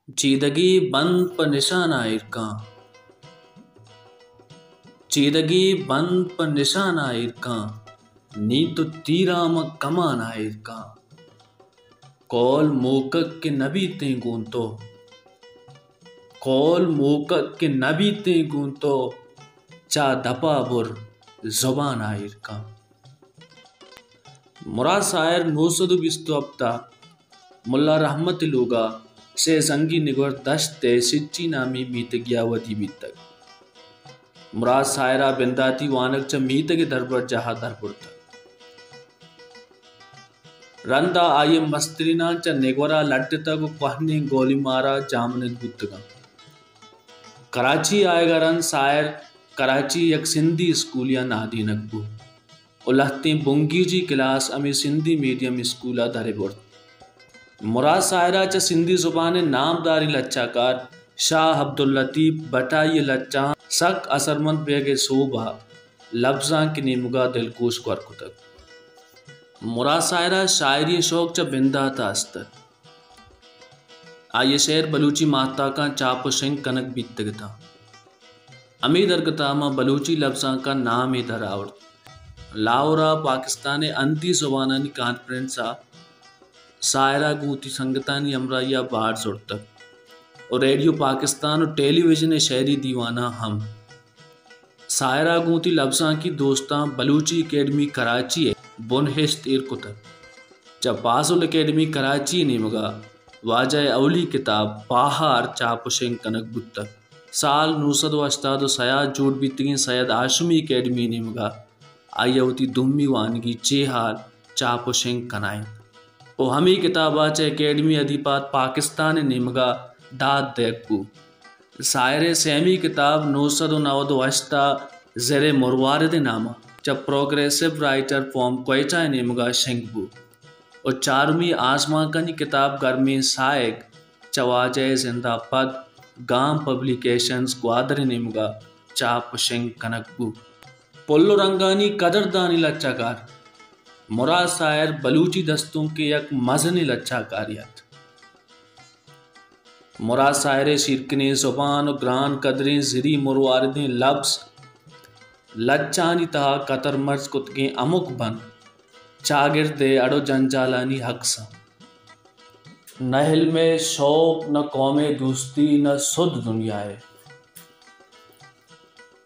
चीदगी बंद पर निशाना इरका, चीदगी बंद पर निशाना इरका, नी तो तीरा म कमाना इरका। कौल मोकक के नबी ते गूंतो, कौल मोकक के नबी ते गूंतो, चा दपा बुर ज़ुबान इरका। मुराद शायर नौसद बिस्तु अब्ता मुल्ला रहमत लुगा से जंगी निगोर दश्ते सिच्ची नामी मीत गियावती बीतक। मुराद शायरा बिंदाती वानक च मीत के दरबर जहा दरपुरता। रंदा आये मस्त्रीना च निगोरा लट्टता को कहने गोली मारा जामने गुत्तगा। कराची आएगा रन शायर कराची यक सिंधी स्कूलिया नादी नकबू। उलहती बुंगी जी क्लास अमी सिंधी मीडियम स्कूला दरे बुर्त। मुराद शायरा च सिंधी जुबान नामदारी लच्चाकार शाह अब्दुल लतीफ बटाई लच्चा सक असरमंद बेगे सोबा लफ्जा की निमुगा दिलकुश करकुतक। मुराद शायरा शायरी शौक च बिंदा तास्त आये शेर बलूची माता का चाप सिंह कनक बीतग था। अमी दरगता मा बलूची लफ्जा का नाम ही धरावट लाहौरा पाकिस्तान अंती जुबानी कॉन्फ्रेंस शायरा गूती संगतानी अमराइया बाहर जुड़तक और रेडियो पाकिस्तान और टेलीविजन शहरी दीवाना हम शायरा गूती लफ्जा की दोस्तां बलूची अकेडमी कराची है बुनहिस्त इरकुतक जब पासुल अकेडमी कराची निमगा वाजह अवली किताब पहाड़ चापुशिंग कनक बुतक साल 988 सयाद जूट बीतगी सैयद आशमी अकेडमी निमगा आयवती दुम्मी वानगी चेहाल चापुशिंग कनाई ओ हमी किताबाचे अकेडमी अधिपात पाकिस्तान निमगा दाद देखू शायर सेमी किताब 998 ज़ेरे मुरवारद नामा जब प्रोग्रेसिव राइटर फॉर्म कोयचा निमगा शिंगबू और चारमी आसमां कनी किताब गर्मी सायक चवाजे जिंदा पद गाम पब्लिकेशंस ग्वादर निमगा चाप शिंग कनकबू पुल्लो रंगानी कदरदानी लच्चाकार मुराद शायर बलूची दस्तों के यक मजनी लच्चाकारियत मुराद शायर शिरकने जुबान और ग्रान कदरें जिरी मुरवारदें लफ्ज लच्चानी तहा कतर मर्ज कुतगे अमुक बन चागिर दे अड़ो जंजालानी हक्सा न हिल्मे शौक न कौमे दोस्ती न सुध दुनियाए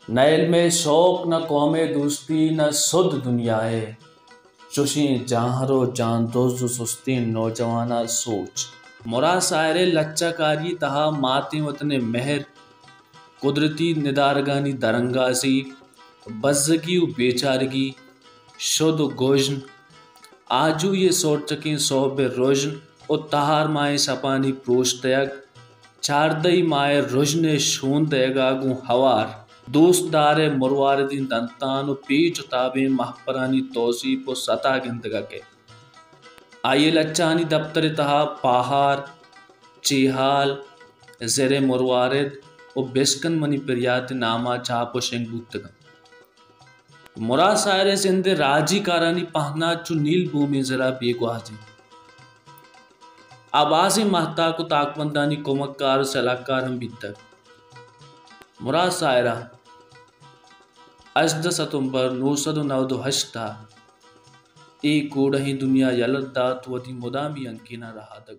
न इल्मे शौक न कौमे दोस्ती न सुध दुनियाए चुशी जहारो जान दोस्तु सुस्ती नौजवाना सोच। मुराद शायर लच्चाकारी तहा माते वतने मेहर कुदरती निदारगानी दरंगाजी बज्जगी बेचारगी शुद्ध गोजन आजू ये सोट चकी सोहब रोजन और तहार माए सपानी प्रोश्तयग चारदई माए रुजने शून देगागू हवार दोस्तदार मुरवारदीन दंतान पीच ताबे महपरानी तोसीप सता गिंदगा के आये लच्चानी दफ्तर तहा पहाड़ चेहाल ज़ेरे मुरवारद और बिस्कन मनी पिरियात नामा चाप शिंग बुतगा मुराद शायर सिंध राजी कारानी पहना चु नील भूमि जरा बेगुआजी आबाजी महता को ताकबंदानी कोमक्कार सलाहकार हम बीतक मुराद शायरा 18 सितंबर 998 ई कूड़ही दुनिया यलद्दा तुवती मुदामी अंकिना रहा तक